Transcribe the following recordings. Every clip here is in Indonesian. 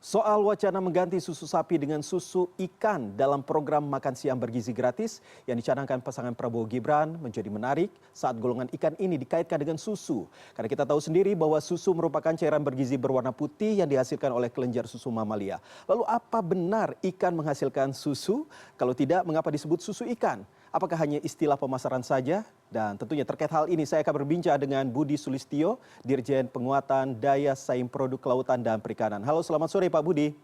Soal wacana mengganti susu sapi dengan susu ikan dalam program makan siang bergizi gratis yang dicanangkan pasangan Prabowo Gibran menjadi menarik saat golongan ikan ini dikaitkan dengan susu. Karena kita tahu sendiri bahwa susu merupakan cairan bergizi berwarna putih yang dihasilkan oleh kelenjar susu mamalia. Lalu apa benar ikan menghasilkan susu? Kalau tidak, mengapa disebut susu ikan? Apakah hanya istilah pemasaran saja? Dan tentunya terkait hal ini saya akan berbincang dengan Budi Sulistyo, Dirjen Penguatan Daya Saing Produk Kelautan dan Perikanan. Halo, selamat sore Pak Budi.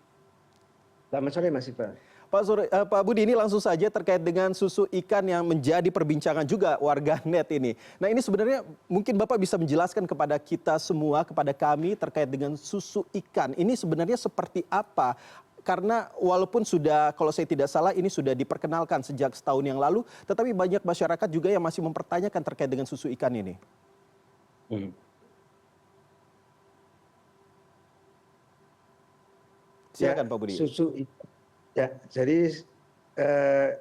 Selamat sore Mas Iqbal. Pak Budi, ini langsung saja terkait dengan susu ikan yang menjadi perbincangan juga warga net ini. Nah, ini sebenarnya mungkin Bapak bisa menjelaskan kepada kita semua, kepada kami terkait dengan susu ikan. Ini sebenarnya seperti apa? Karena walaupun sudah, kalau saya tidak salah, ini sudah diperkenalkan sejak setahun yang lalu, tetapi banyak masyarakat juga yang masih mempertanyakan terkait dengan susu ikan ini. Hmm. Silakan Pak Budi. Susu ikan. Ya, jadi eh,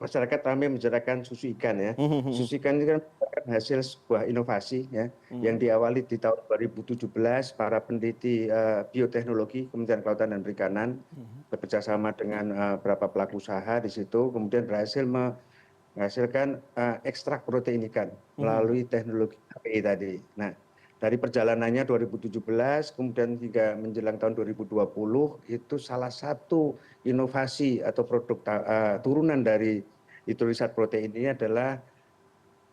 masyarakat ramai membicarakan susu ikan ya. Susu ikan ini kan merupakan hasil sebuah inovasi ya, yang diawali di tahun 2017 para peneliti bioteknologi Kementerian Kelautan dan Perikanan bekerjasama dengan beberapa pelaku usaha di situ, kemudian berhasil menghasilkan ekstrak protein ikan melalui teknologi HPI tadi. Nah, dari perjalanannya 2017 kemudian hingga menjelang tahun 2020 itu salah satu inovasi atau produk turunan dari hidrolisit protein ini adalah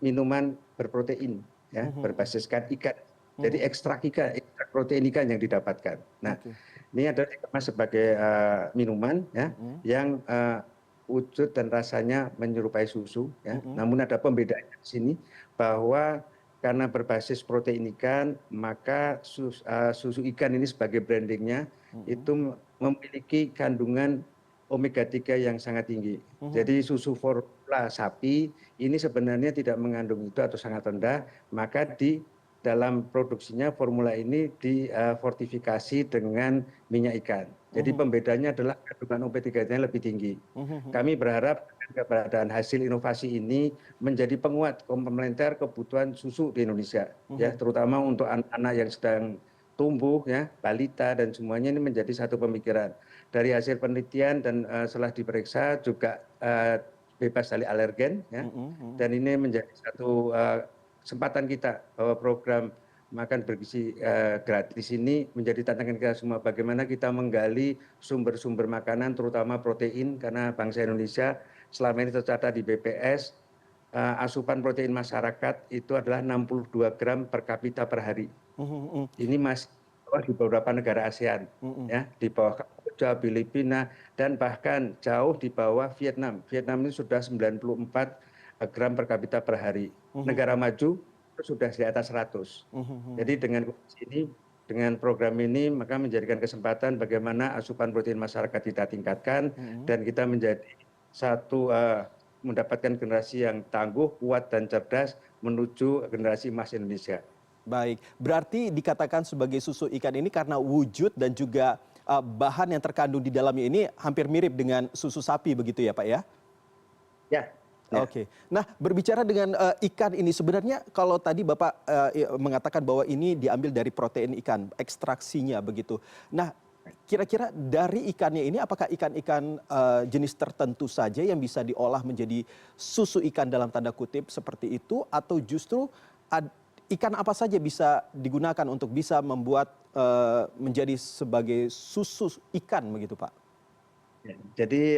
minuman berprotein ya, berbasiskan ikan. Jadi ekstrak ikan, ekstrak protein ikan yang didapatkan. Nah, ini adalah dikemas sebagai minuman ya, yang wujud dan rasanya menyerupai susu ya. Namun ada pembedaannya di sini bahwa karena berbasis protein ikan, maka susu ikan ini sebagai brandingnya itu memiliki kandungan omega 3 yang sangat tinggi. Jadi susu formula sapi ini sebenarnya tidak mengandung itu atau sangat rendah, maka di dalam produksinya formula ini difortifikasi dengan minyak ikan. Jadi pembedanya adalah kandungan omega 3-nya lebih tinggi. Kami berharap keberadaan hasil inovasi ini menjadi penguat komplementer kebutuhan susu di Indonesia, ya, terutama untuk anak-anak yang sedang tumbuh, ya, balita dan semuanya ini menjadi satu pemikiran. Dari hasil penelitian dan setelah diperiksa juga bebas dari alergen, ya, dan ini menjadi satu kesempatan kita bahwa program makan bergizi gratis ini menjadi tantangan kita semua, bagaimana kita menggali sumber-sumber makanan terutama protein, karena bangsa Indonesia selama ini tercatat di BPS asupan protein masyarakat itu adalah 62 gram per kapita per hari. Ini masih di beberapa negara ASEAN, ya, di bawah Kamboja, Filipina, dan bahkan jauh di bawah Vietnam. Vietnam ini sudah 94 gram per kapita per hari. Negara maju sudah di atas 100. Jadi dengan ini, dengan program ini maka menjadikan kesempatan bagaimana asupan protein masyarakat kita tingkatkan dan kita menjadi satu mendapatkan generasi yang tangguh, kuat dan cerdas menuju generasi emas Indonesia. Baik, berarti dikatakan sebagai susu ikan ini karena wujud dan juga bahan yang terkandung di dalamnya ini hampir mirip dengan susu sapi begitu ya Pak ya? Ya. Oke. Nah, berbicara dengan ikan ini sebenarnya kalau tadi Bapak mengatakan bahwa ini diambil dari protein ikan, ekstraksinya begitu. Nah, kira-kira dari ikannya ini apakah ikan-ikan jenis tertentu saja yang bisa diolah menjadi susu ikan dalam tanda kutip seperti itu, atau justru ikan apa saja bisa digunakan untuk bisa membuat menjadi sebagai susu ikan begitu Pak? Jadi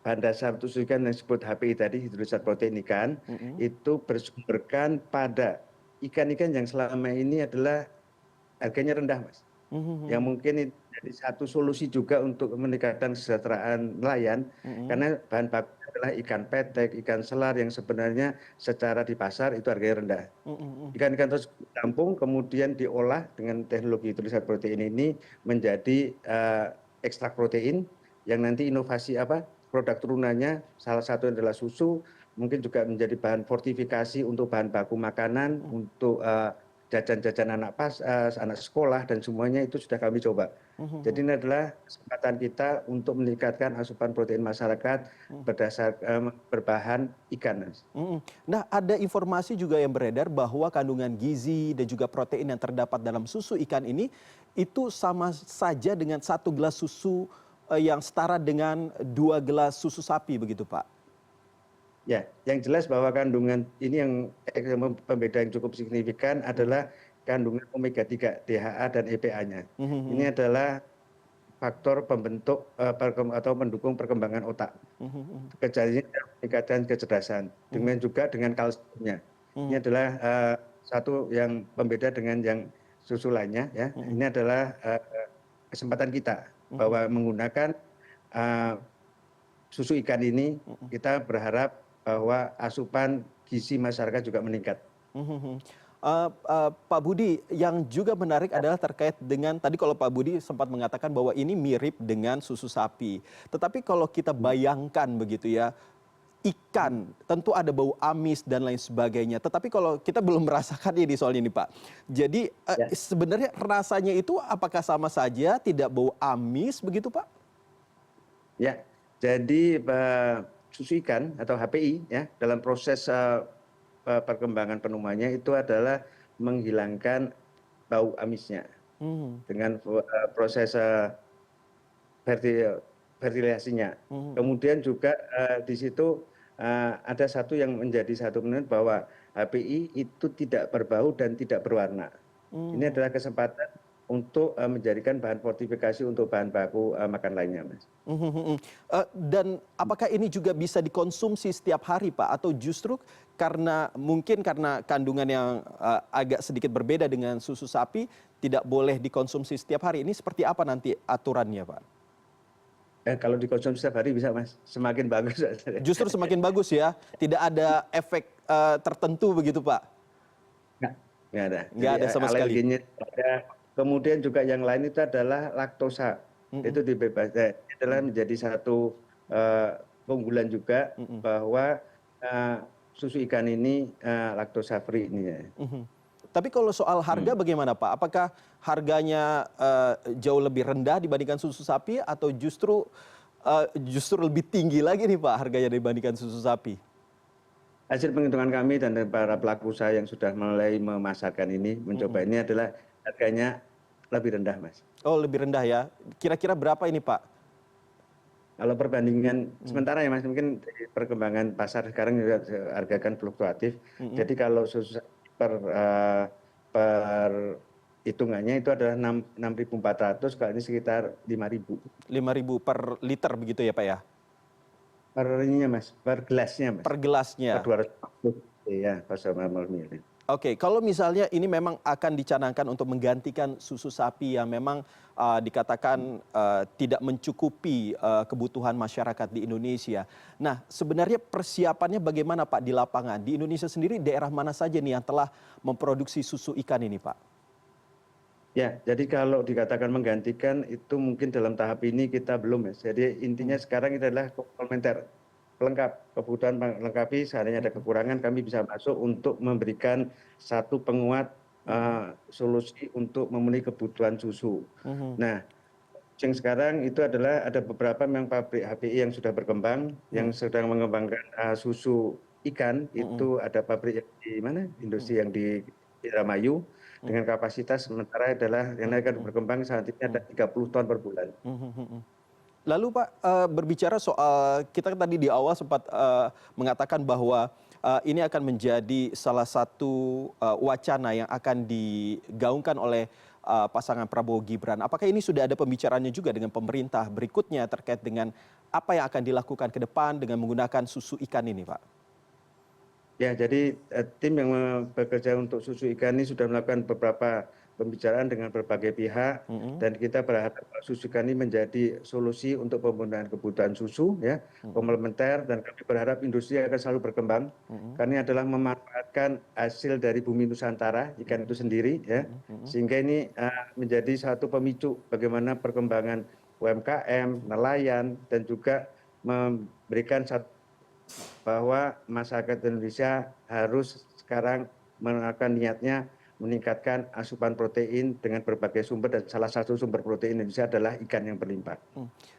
bahan dasar susu ikan yang disebut HPI tadi, hidrolisit protein ikan, itu bersumberkan pada ikan-ikan yang selama ini adalah harganya rendah, Mas. Yang mungkin jadi satu solusi juga untuk meningkatkan kesejahteraan nelayan, karena bahan baku adalah ikan petek, ikan selar yang sebenarnya secara di pasar itu harganya rendah. Ikan-ikan tersebut ditampung kemudian diolah dengan teknologi hidrolisit protein ini menjadi ekstrak protein yang nanti inovasi produk turunannya salah satu adalah susu, mungkin juga menjadi bahan fortifikasi untuk bahan baku makanan, untuk jajan-jajan anak sekolah dan semuanya itu sudah kami coba. Jadi ini adalah kesempatan kita untuk meningkatkan asupan protein masyarakat berdasarkan berbahan ikan. Nah, ada informasi juga yang beredar bahwa kandungan gizi dan juga protein yang terdapat dalam susu ikan ini itu sama saja dengan 1 gelas susu yang setara dengan 2 gelas susu sapi begitu Pak? Ya, yang jelas bahwa kandungan ini yang pembeda yang cukup signifikan adalah kandungan omega 3 DHA dan EPA-nya. Mhm, Ini adalah faktor pembentuk atau mendukung perkembangan otak, mhm, mhm, peningkatan kecerdasan, mhm, dengan juga dengan kalsiumnya. Ini mhm, adalah satu yang pembeda dengan yang susu lainnya ya. mhm, Ini adalah kesempatan kita mhm, bahwa menggunakan eh, susu ikan ini, mhm. kita berharap bahwa asupan gizi masyarakat juga meningkat. Mhm. Pak Budi, yang juga menarik adalah terkait dengan tadi kalau Pak Budi sempat mengatakan bahwa ini mirip dengan susu sapi. Tetapi kalau kita bayangkan begitu ya, ikan tentu ada bau amis dan lain sebagainya. Tetapi kalau kita belum merasakan ini soal ini Pak. Jadi Ya, sebenarnya rasanya itu apakah sama saja, tidak bau amis begitu Pak? ya. Jadi susu ikan atau HPI ya dalam proses perkembangan penumannya itu adalah menghilangkan bau amisnya Mhm, dengan proses fertilasinya. mhm, Kemudian juga di situ ada satu yang menjadi satu menit bahwa HPI itu tidak berbau dan tidak berwarna. Ini mhm. adalah kesempatan untuk menjadikan bahan fortifikasi untuk bahan baku makan lainnya, Mas. Mhm, mhm. Dan apakah ini juga bisa dikonsumsi setiap hari, Pak? Atau justru karena mungkin karena kandungan yang agak sedikit berbeda dengan susu sapi, tidak boleh dikonsumsi setiap hari. Ini seperti apa nanti aturannya, Pak? Kalau dikonsumsi setiap hari bisa, Mas, semakin bagus. Mas. Justru semakin bagus ya, tidak ada efek tertentu begitu, Pak? Nggak, nggak ada. Nggak Jadi ada sama sekali. alerginya tidak ada. Kemudian juga yang lain itu adalah laktosa. Mhm, Itu dibebaskan. Ini adalah menjadi satu keunggulan juga mhm, bahwa eh, susu ikan ini laktosa free ini ya. mhm. Tapi kalau soal harga Hmm. bagaimana, Pak? Apakah harganya jauh lebih rendah dibandingkan susu sapi atau justru lebih tinggi lagi nih Pak harganya dibandingkan susu sapi? Hasil penghitungan kami dan para pelaku usaha yang sudah mulai memasarkan ini, mencoba Mhm. ini adalah harganya lebih rendah, Mas. Oh lebih rendah ya. Kira-kira berapa ini Pak? Kalau perbandingan Mhm, sementara ya Mas, mungkin dari perkembangan pasar sekarang juga harga kan fluktuatif. mhm. Jadi kalau susu per hitungannya itu adalah 6.400, kalau ini sekitar 5.000 5.000 per liter begitu ya Pak ya? per ininya Mas, per gelasnya Mas, Per per gelasnya. 250 ya, per 100 ml. Oke, kalau misalnya ini memang akan dicanangkan untuk menggantikan susu sapi yang memang dikatakan tidak mencukupi kebutuhan masyarakat di Indonesia. Nah, sebenarnya persiapannya bagaimana Pak di lapangan? Di Indonesia sendiri daerah mana saja nih yang telah memproduksi susu ikan ini Pak? Ya, jadi kalau dikatakan menggantikan itu mungkin dalam tahap ini kita belum ya. Jadi intinya Mhm, sekarang itu adalah komplementer, pelengkap, kebutuhan melengkapi, seandainya ada mhm, kekurangan kami bisa masuk untuk memberikan satu penguat mhm, solusi untuk memenuhi kebutuhan susu. mhm, Nah, yang sekarang itu adalah ada beberapa memang pabrik HPI yang sudah berkembang, yang mhm, sedang mengembangkan susu ikan. mhm, Itu ada pabrik yang di mana? mhm, Industri yang di Indramayu dengan mhm, kapasitas sementara adalah yang mhm, akan mhm, berkembang saat ini ada mhm, 30 ton per bulan. mhm, mhm. Lalu Pak, berbicara soal kita kan tadi di awal sempat mengatakan bahwa ini akan menjadi salah satu wacana yang akan digaungkan oleh pasangan Prabowo Gibran. Apakah ini sudah ada pembicaraannya juga dengan pemerintah berikutnya terkait dengan apa yang akan dilakukan ke depan dengan menggunakan susu ikan ini, Pak? Ya, jadi tim yang bekerja untuk susu ikan ini sudah melakukan beberapa pembicaraan dengan berbagai pihak Mhm, dan kita berharap susu ikan ini menjadi solusi untuk pemenuhan kebutuhan susu ya, mhm, komplementer dan kami berharap industri akan selalu berkembang mhm, karena ini adalah memanfaatkan hasil dari bumi Nusantara ikan itu sendiri ya, mhm, mhm, sehingga ini menjadi satu pemicu bagaimana perkembangan UMKM, nelayan dan juga memberikan satu bahwa masyarakat Indonesia harus sekarang mengenalkan niatnya meningkatkan asupan protein dengan berbagai sumber, dan salah satu sumber protein Indonesia adalah ikan yang berlimpah.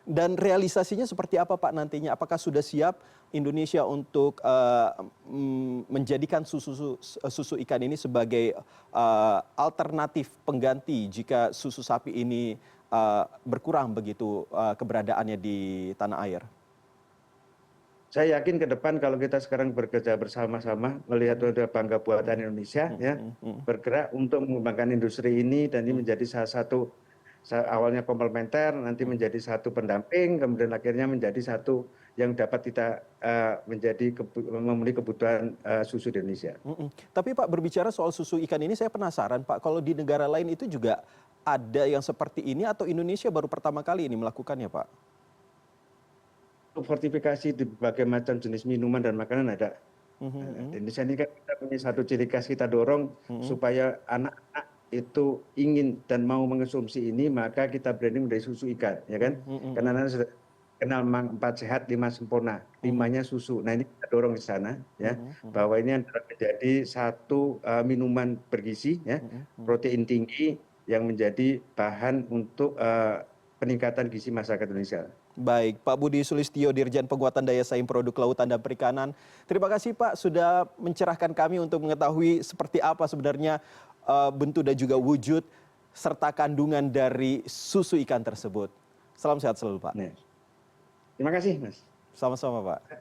Dan realisasinya seperti apa Pak nantinya? Apakah sudah siap Indonesia untuk menjadikan susu ikan ini sebagai alternatif pengganti jika susu sapi ini berkurang begitu keberadaannya di tanah air? Saya yakin ke depan kalau kita sekarang bekerja bersama-sama melihat ada bangga buatan Indonesia, ya, bergerak untuk mengembangkan industri ini, dan ini menjadi salah satu awalnya komplementer, nanti menjadi satu pendamping, kemudian akhirnya menjadi satu yang dapat kita memenuhi kebutuhan susu di Indonesia. Tapi Pak, berbicara soal susu ikan ini, saya penasaran Pak, kalau di negara lain itu juga ada yang seperti ini atau Indonesia baru pertama kali ini melakukannya Pak? Untuk fortifikasi di berbagai macam jenis minuman dan makanan ada. Di Indonesia ini kan kita punya satu ciri khas, kita dorong supaya anak-anak itu ingin dan mau mengonsumsi ini, maka kita branding dari susu ikan, ya kan? Karena anak sudah kenal 4 sehat 5 sempurna, 5-nya susu. Nah ini kita dorong ke sana, ya, bahwa ini adalah menjadi satu minuman bergizi, ya, protein tinggi yang menjadi bahan untuk peningkatan gizi masyarakat Indonesia. Baik, Pak Budi Sulistyo, Dirjen Penguatan Daya Saing Produk Lautan dan Perikanan. Terima kasih Pak sudah mencerahkan kami untuk mengetahui seperti apa sebenarnya bentuk dan juga wujud serta kandungan dari susu ikan tersebut. Salam sehat selalu Pak. Terima kasih Mas. Sama-sama Pak.